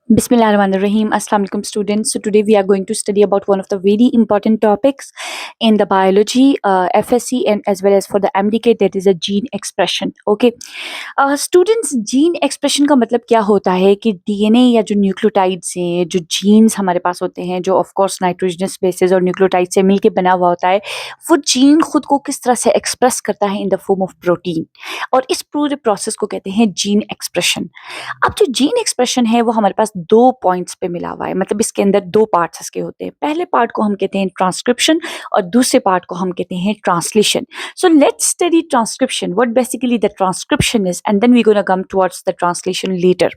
Bismillahirrahmanirrahim. Assalamu alaikum students. So today we are going to study about one of the very important topics in the biology, FSC and as well as for the MDK, that is a gene expression. Okay. Students, gene expression का मतलब क्या होता है कि DNA या जो nucleotides हैं, जो जीन्स हमारे पास होते हैं, जो ऑफ कोर्स नाइट्रोजनस बेसेस और न्यूक्लियोटाइड से मिलके बना हुआ होता है, वो जीन खुद को किस तरह से एक्सप्रेस करता है in the form of protein, और इस पूरे प्रोसेस को कहते हैं जीन एक्सप्रेशन। अब जो जीन एक्सप्रेशन है वो हमारे पास दो पॉइंट्स पे मिला हुआ है, मतलब इसके अंदर दो पार्ट्स इसके होते हैं। पहले पार्ट को हम कहते हैं ट्रांसक्रिप्शन और दूसरे पार्ट को हम कहते हैं translation. So let's study transcription, what basically the transcription is, and then we're going to come towards the translation later.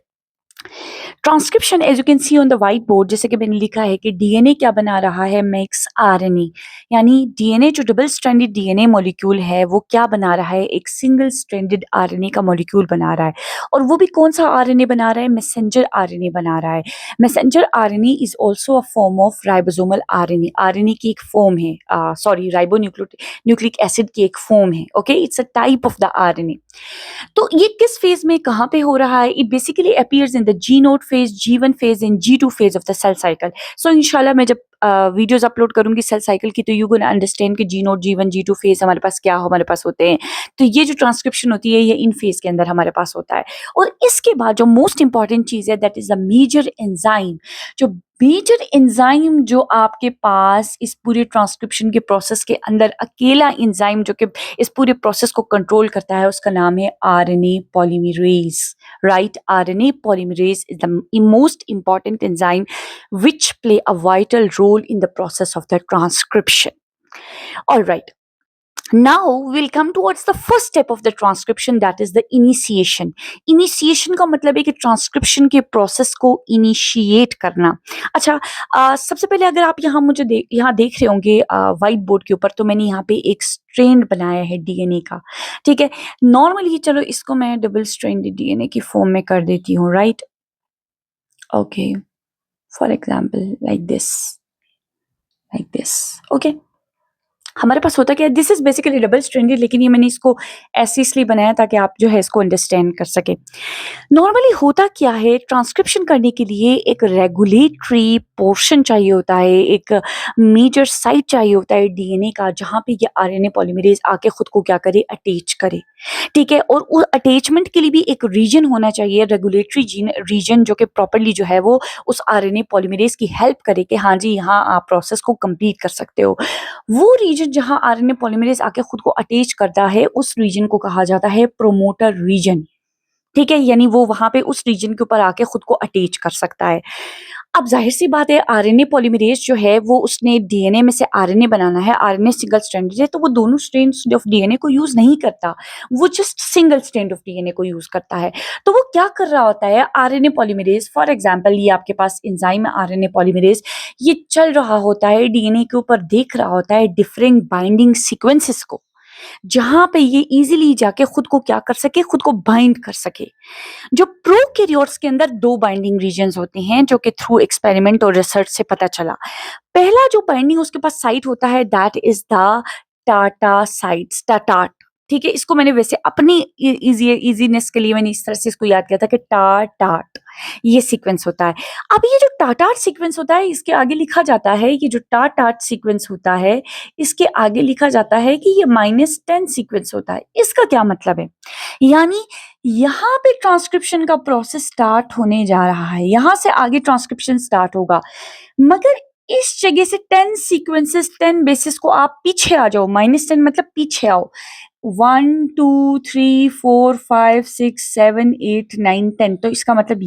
Transcription, as you can see on the white board, जैसे कि मैंने लिखा है कि डीएनए क्या बना रहा है, मेक्स आरएनए, यानी डीएनए जो डबल स्ट्रैंडेड डीएनए मॉलिक्यूल है वो क्या बना रहा है, एक सिंगल स्ट्रैंडेड आरएनए का मॉलिक्यूल बना रहा है। और वो भी कौन सा आरएनए बना रहा है, मैसेंजर आरएनए बना रहा है। Messenger RNA is also a form of ribosomal RNA, RNA की एक फॉर्म है, सॉरी न्यूक्लिक एसिड की एक फॉर्म है। Okay, it's a type of the RNA. तो ये किस फेज में कहाँ पे हो रहा है, it basically appears in the G naught phase, G1 phase and G2 phase of the cell cycle. So इंशाल्लाह मैं जब वीडियोस अपलोड करूंगी सेल साइकिल की, तो यू गोना अंडरस्टैंड कि जी नोट, G1, G2 फेज हमारे पास क्या हमारे पास होते हैं। तो ये जो ट्रांसक्रिप्शन होती है ये इन फेज के अंदर हमारे पास होता है। और इसके बाद जो मोस्ट इंपॉर्टेंट चीज है, that is the major enzyme. जो मेजर एंजाइम जो आपके पास इस पूरे ट्रांसक्रिप्शन के प्रोसेस के अंदर अकेला एंजाइम जो कि इस पूरे प्रोसेस को कंट्रोल करता है, उसका नाम है RNA polymerase. Right, RNA polymerase is the most important enzyme which play a vital role in the process of the transcription. All right. Now we'll come towards the first step of the transcription, that is the initiation. Initiation का मतलब है कि transcription के process को initiate करना। अच्छा, सबसे पहले अगर आप यहाँ मुझे यहाँ देख रहे होंगे व्हाइट बोर्ड के ऊपर, तो मैंने यहाँ पे एक स्ट्रैंड बनाया है डीएनए का। ठीक है, नॉर्मली चलो इसको मैं डबल स्ट्रैंडेड डीएनए की फॉर्म में कर देती हूँ। Right, okay, for example like this. Okay, हमारे पास होता क्या है, this is basically double stranded, लेकिन ये मैंने इसको ऐसे इसलिए बनाया ताकि आप जो है इसको अंडरस्टैंड कर सके। नॉर्मली होता क्या है, ट्रांसक्रिप्शन करने के लिए एक रेगुलेटरी पोर्शन चाहिए होता है, एक मेजर साइट चाहिए होता है डीएनए का, जहाँ पे ये आरएनए पॉलीमरेज आके खुद को क्या करे, अटैच करे। ठीक है, और उस अटैचमेंट के लिए भी एक रीजन होना चाहिए, रेगुलेटरी रीजन, जो कि प्रॉपरली जो है वो उस आरएनए पॉलीमरेज की हेल्प करे कि हाँ जी, यहाँ आप प्रोसेस को कंप्लीट कर सकते हो। वो रीजन जहाँ आरएनए पॉलीमरेज आके खुद को अटैच करता है, उस रीजन को कहा जाता है प्रोमोटर रीजन। ठीक है, यानी वो वहां पे उस रीजन के ऊपर आके खुद को अटैच कर सकता है। अब जाहिर सी बात है, आरएनए पॉलीमरेज जो है वो उसने डीएनए में से आरएनए बनाना है, आरएनए सिंगल स्ट्रैंडेड है, तो वो दोनों स्ट्रैंड्स ऑफ डीएनए को यूज नहीं करता, वो just single strand of DNA को यूज करता है। तो वो क्या कर रहा होता है, आरएनए पॉलीमरेज, फॉर एग्जांपल ये आपके पास एंजाइम है आरएनए पॉलीमरेज, ये चल रहा होता है डीएनए के ऊपर, देख रहा होता है डिफरेंट बाइंडिंग सीक्वेंसेस को, जहां पे ये इजीली जाके खुद को क्या कर सके, खुद को बाइंड कर सके। जो प्रोकैरियोट्स के अंदर दो बाइंडिंग रीजन्स होते हैं, जो कि थ्रू एक्सपेरिमेंट और रिसर्च से पता चला। पहला जो बाइंडिंग उसके पास साइट होता है, that is the TATA sites, टाटाट। ठीक है, इसको मैंने वैसे अपनी इजीनेस के लिए मैंने इस तरह से इसको याद किया था कि टाटाट ये सीक्वेंस होता है। अब ये जो टाटाट सीक्वेंस होता है, इसके आगे लिखा जाता है, ये जो टाटाट सीक्वेंस होता है, इसके आगे लिखा जाता है कि ये -10 सीक्वेंस होता है। इसका क्या मतलब है, यानी यहाँ पे ट्रांसक्रिप्शन का प्रोसेस स्टार्ट होने जा रहा है, यहाँ से आगे ट्रांसक्रिप्शन स्टार्ट होगा, मगर इस जगह से 10 सीक्वेंसेस, 10 बेसिस को आप पीछे आ जाओ, -10 मतलब पीछे आओ, 1 2 3 4 5 6 7 8 9 10, तो इसका मतलब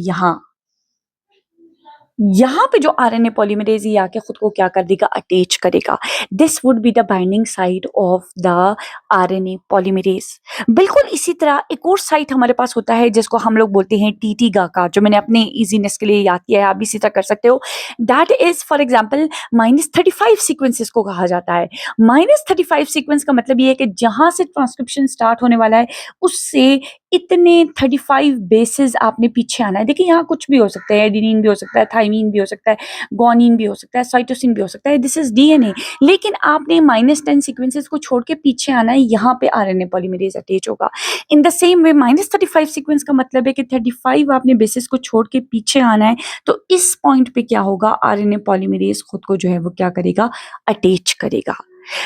यहाँ पे जो आरएनए पॉलीमरेज ये आके खुद को क्या कर देगा, अटैच करेगा। This would be the binding site of the RNA polymerase. बिल्कुल इसी तरह एक और साइट हमारे पास होता है जिसको हम लोग बोलते हैं टीटी गाका, जो मैंने अपने इजीनेस के लिए याद किया है, आप इसी तरह कर सकते हो। That is for example -35 sequences को कहा जाता है। -35 सीक्वेंस का मतलब ये है कि जहां से ट्रांसक्रिप्शन स्टार्ट होने वाला है उससे इतने 35 बेसिस आपने पीछे आना है। देखिए यहाँ कुछ भी हो सकता है, एडेनिन भी हो सकता है, थाइमीन भी हो सकता है, गुआनिन भी हो सकता है, साइटोसिन भी हो सकता है, दिस इज डीएनए। लेकिन आपने -10 सीक्वेंसेस को छोड़ के पीछे आना है, यहाँ पे आरएनए पॉलीमरेज अटैच होगा। In the same way -35 sequence का मतलब है कि 35 आपने बेसिस को छोड़ के पीछे आना है, तो इस पॉइंट पे क्या होगा, आरएनए पॉलीमरेज खुद को जो है वो क्या करेगा, अटैच करेगा।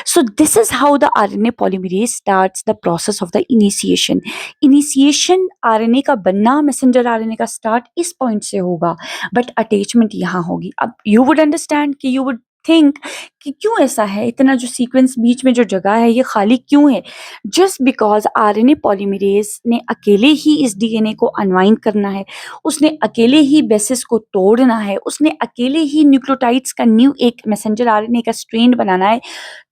So this is how the RNA polymerase starts the process of the initiation. Initiation RNA का बनना, मैसेंजर RNA का स्टार्ट इस पॉइंट से होगा, बट अटैचमेंट यहाँ होगी। अब यू वुड अंडरस्टैंड कि यू वुड थिंक कि क्यों ऐसा है, इतना जो सीक्वेंस बीच में जो जगह है ये खाली क्यों है। जस्ट बिकॉज आरएनए पॉलीमरेज ने अकेले ही इस डीएनए को अनवाइंड करना है, उसने अकेले ही बेसिस को तोड़ना है, उसने अकेले ही न्यूक्लियोटाइड्स का न्यू एक मैसेंजर आरएनए का स्ट्रेन बनाना है,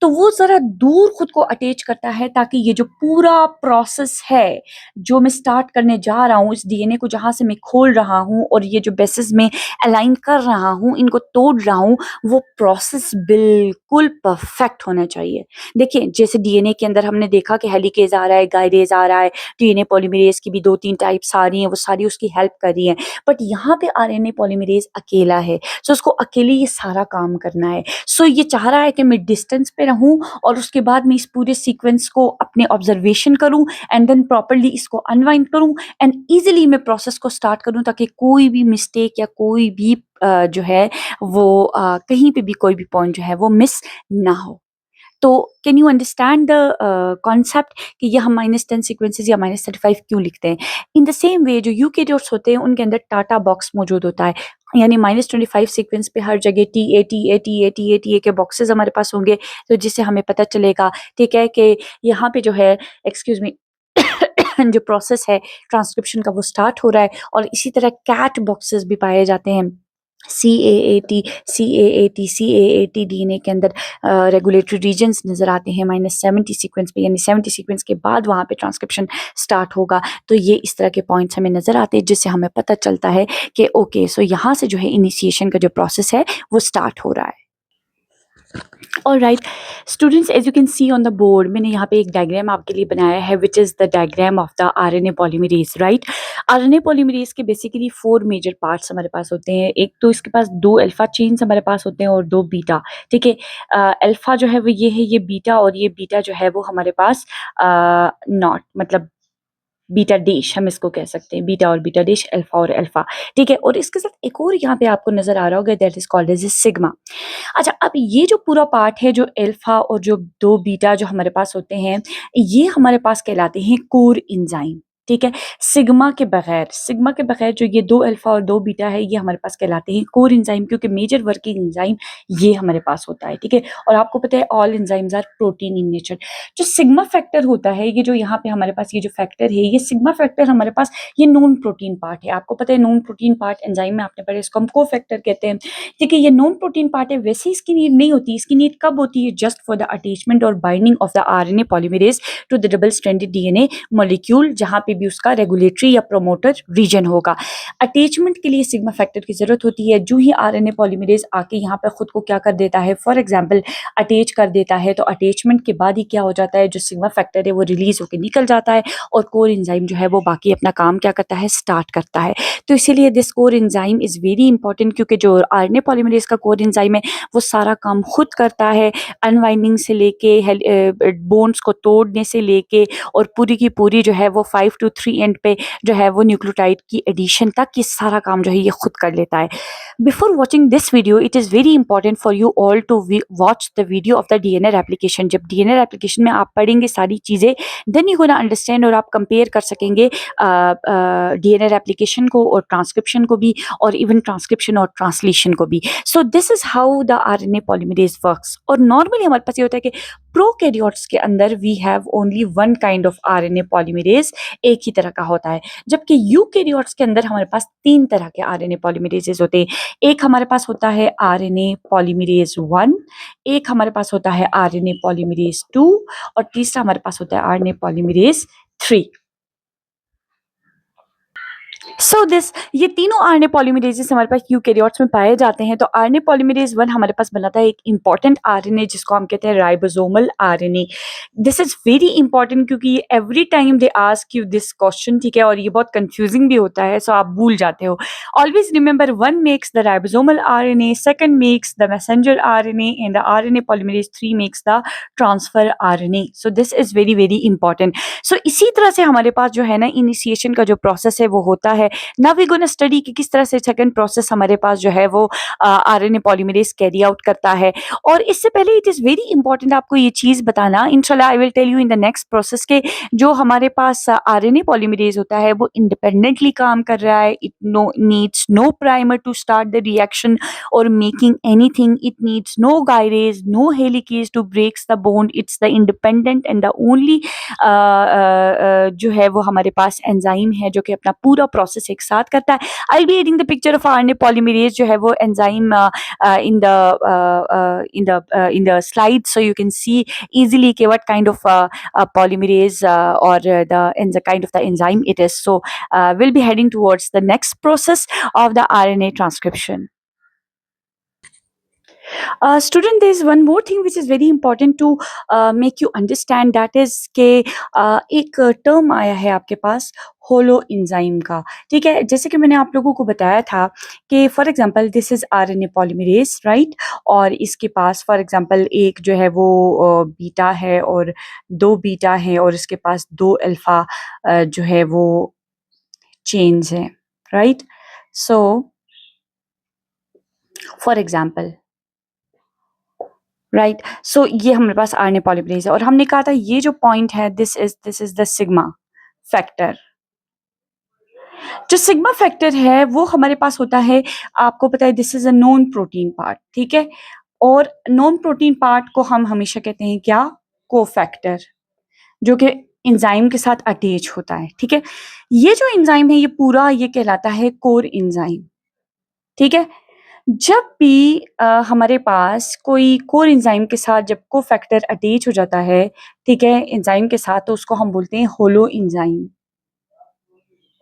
तो वो ज़रा दूर खुद को अटैच करता है, ताकि ये जो पूरा प्रोसेस है जो मैं स्टार्ट करने जा रहा हूँ, इस डीएनए को जहाँ से मैं खोल रहा हूँ और ये जो बेसिस में अलाइन कर रहा हूँ, इनको तोड़ रहा हूँ, वो प्रोसेस बिल्कुल परफेक्ट होना चाहिए। देखिए जैसे डीएनए के अंदर हमने देखा कि हेलिकेज आ रहा है, गाइडेज आ रहा है, डीएनए पॉलीमरेज की भी 2-3 टाइप्स आ रही हैं, वो सारी उसकी हेल्प कर रही हैं, बट यहाँ पे आरएनए पॉलीमरेज अकेला है, सो उसको अकेले ये सारा काम करना है। सो ये चाह रहा है कि मैं डिस्टेंस पे रहूं और उसके बाद मैं इस पूरे सीक्वेंस को अपने ऑब्जर्वेशन करूं एंड देन प्रॉपरली इसको अनवाइंड करूं एंड इजीली मैं प्रोसेस को स्टार्ट करूं, ताकि कोई भी मिस्टेक या कोई भी जो है वो कहीं पे भी कोई भी पॉइंट जो है वो मिस ना हो। तो can you understand the concept कि ये हम -10 सीक्वेंसेस या -35 क्यों लिखते हैं। इन द सेम वे जो यूकेरियोट्स होते हैं उनके अंदर टाटा बॉक्स मौजूद होता है, यानी -25 सीक्वेंस पे हर जगह टी ए के बॉक्सेस हमारे पास होंगे, तो जिससे हमें पता चलेगा, ठीक है, कि यहाँ पे जो है, एक्सक्यूज मी, जो प्रोसेस है ट्रांसक्रिप्शन का वो स्टार्ट हो रहा है। और इसी तरह कैट बॉक्सेस भी पाए जाते हैं, सी ए ए टी डीएनए के अंदर रेगुलेटरी रीजन्स नज़र आते हैं -70 सीक्वेंस पे, यानी 70 सीक्वेंस के बाद वहाँ पे ट्रांसक्रिप्शन स्टार्ट होगा। तो ये इस तरह के पॉइंट्स हमें नज़र आते हैं, जिससे हमें पता चलता है कि ओके, सो यहाँ से जो है इनिशिएशन का जो प्रोसेस है वो स्टार्ट हो रहा है। All right, students, as you can see on the board, मैंने यहाँ पे एक डायग्राम आपके लिए बनाया है, which is the diagram of the RNA polymerase, right? RNA polymerase के बेसिकली 4 मेजर पार्ट्स हमारे पास होते हैं। एक तो इसके पास 2 अल्फा चेन्स हमारे पास होते हैं और 2 बीटा, ठीक है। अल्फा जो है वो ये है, ये बीटा, और ये बीटा जो है वो हमारे पास नॉट, मतलब बीटा डैश हम इसको कह सकते हैं, बीटा और बीटा डैश, अल्फा और अल्फा, ठीक है। और इसके साथ एक और यहाँ पे आपको नजर आ रहा होगा, that is called as sigma. अच्छा, अब ये जो पूरा पार्ट है, जो अल्फा और जो 2 बीटा जो हमारे पास होते हैं, ये हमारे पास कहलाते हैं कोर एंजाइम, ठीक है। सिग्मा के बगैर जो ये 2 अल्फा और 2 बीटा है, ये हमारे पास कहलाते हैं कोर एंजाइम, क्योंकि मेजर वर्किंग एंजाइम ये हमारे पास होता है, ठीक है। और आपको पता है all enzymes are protein in nature. जो सिग्मा फैक्टर होता है, ये जो यहाँ पे हमारे पास ये जो फैक्टर है, ये सिग्मा फैक्टर हमारे पास ये नॉन प्रोटीन पार्ट है। आपको पता है नॉन प्रोटीन पार्ट एंजाइम में आपने पढ़ा, इसको हम को फैक्टर कहते हैं, ठीक है। ये नॉन प्रोटीन पार्ट है, वैसे इसकी नीड नहीं होती। इसकी नीड कब होती है? जस्ट फॉर द अटैचमेंट और binding of the RNA polymerase to the double stranded DNA molecule, जहां पे भी उसका रेगुलेटरी या प्रोमोटर रीजन होगा। अटैचमेंट के लिए सिग्मा फैक्टर की जरूरत होती है। जो ही आरएनए पॉलीमरेज आके यहाँ पे खुद को क्या कर देता है, फॉर एग्जाम्पल अटैच कर देता है, तो अटैचमेंट के बाद ही क्या हो जाता है, जो सिग्मा फैक्टर है वो रिलीज होकर निकल जाता है और कोर एंजाइम जो है वो बाकी अपना काम क्या करता है, स्टार्ट करता है। तो इसीलिए this core enzyme is very important, क्योंकि जो आरएनए पॉलीमरेज का कोर एंजाइम है वो सारा काम खुद करता है, अनवाइंडिंग से लेके बोन्स को तोड़ने से लेके और पूरी की पूरी जो है वो 5 to 3 एंड पे जो है वो न्यूक्लियोटाइड की एडिशन तक ये सारा काम जो है ये खुद कर लेता है। Before watching this video, it is very important for you all to watch the video of the DNA replication. जब डीएनए रेप्लिकेशन में आप पढ़ेंगे सारी चीज़ें, देन यू गोना अंडरस्टैंड, और आप कंपेयर कर सकेंगे डीएनए रेप्लिकेशन को और ट्रांसक्रिप्शन को भी, और इवन ट्रांसक्रिप्शन और ट्रांसलेशन को भी। So this is how the RNA polymerase works. और नॉर्मली हमारे पास ये होता है कि प्रोकैरियोट्स के अंदर we have only one kind of RNA polymerase, एक ही तरह का होता है, जबकि यूकैरियोट्स के अंदर हमारे पास 3 तरह के आरएनए पॉलीमरेजेस होते हैं। एक हमारे पास होता है आरएनए पॉलीमरेज 1, एक हमारे पास होता है आरएनए पॉलीमरेज 2, और तीसरा हमारे पास होता है आरएनए पॉलीमरेज 3। सो दिस ये तीनों आरएनए पॉलीमरेजेस हमारे पास यूकेरियोट्स में पाए जाते हैं। तो आरएनए पॉलीमरेज 1 हमारे पास बनाता है एक इम्पॉर्टेंट आरएनए जिसको हम कहते हैं ribosomal RNA. This is very important क्योंकि ये every time they ask you this question, ठीक है? और ये बहुत कन्फ्यूजिंग भी होता है, सो आप भूल जाते हो। Always remember 1 makes the ribosomal RNA, 2nd makes the messenger RNA and the RNA polymerase 3 makes the transfer RNA. So this is very very important. So इसी तरह से हमारे पास जो है ना इनिशिएशन का जो प्रोसेस है वो होता है। नाउ वी गोना स्टडी कि किस तरह से सेकंड प्रोसेस हमारे पास जो है वो आरएनए पॉलीमरेज कैरी आउट करता है। और इससे पहले इट इज़ वेरी इंपॉर्टेंट आपको ये चीज़ बताना, इंशाल्लाह I will tell you in the next process के जो हमारे पास आरएनए पॉलीमरेज होता है वो इंडिपेंडेंटली काम कर रहा है। It no needs no primer to start the reaction और making anything. It needs no gyrase, no helicase to breaks the bond. It's the independent and the only जो है वो हमारे पास एंजाइम है जो कि अपना पूरा प्रोसेस एक साथ करता है। I will be adding the picture of RNA polymerase जो है वो enzyme in the slide so you can see easily कि what kind of polymerase or the kind of the enzyme it is. So we'll be heading towards the next process of the RNA transcription. Student, there is one more thing which is very important to make you understand, that is के एक term आया है आपके पास होलो enzyme का, ठीक है? जैसे कि मैंने आप लोगों को बताया था कि for example this is RNA polymerase, right? और इसके पास फॉर एग्जांपल एक जो है वो बीटा है और दो बीटा है और इसके पास दो अल्फा जो है वो चेन्स हैं, right? So for example, right, so ये हमारे पास आरएनए पॉलीमरेज है और हमने कहा था ये जो पॉइंट है this is the sigma factor. जो सिग्मा फैक्टर है वो हमारे पास होता है, आपको पता है this is a non protein part, ठीक है? और नॉन प्रोटीन पार्ट को हम हमेशा कहते हैं क्या? कोफैक्टर, जो कि एंजाइम के साथ अटैच होता है, ठीक है? ये जो एंजाइम है ये पूरा ये कहलाता है कोर एंजाइम, ठीक है? जब भी हमारे पास कोई कोर एंजाइम के साथ जब कोफैक्टर अटैच हो जाता है, ठीक है, एंजाइम के साथ, तो उसको हम बोलते हैं होलो एंजाइम,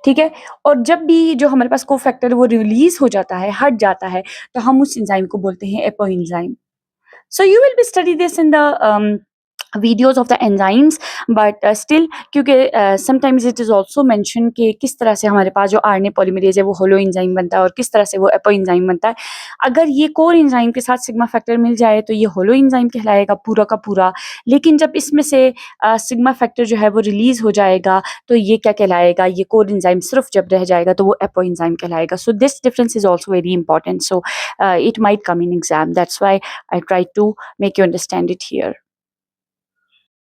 ठीक है? और जब भी जो हमारे पास कोफैक्टर वो रिलीज हो जाता है, हट जाता है, तो हम उस एंजाइम को बोलते हैं apo enzyme. So you will be study this in the videos of the enzymes, but still क्योंकि sometimes it is also mentioned कि किस तरह से हमारे पास जो आरएनए पॉलीमरेज है वो होलो एंजाइम बनता है और किस तरह से वो एपो एंजाइम बनता है। अगर ये कोर एंजाइम के साथ सिग्मा फैक्टर मिल जाए तो ये होलो एंजाइम कहलाएगा पूरा का पूरा, लेकिन जब इसमें से सिग्मा फैक्टर जो है वो रिलीज हो जाएगा तो ये क्या कहलाएगा? ये कोर एंजाइम सिर्फ जब रह जाएगा तो वो एपो एंजाइम कहलाएगा। So this difference is also very important, so it might come in exam, that's why I try to make you understand it here.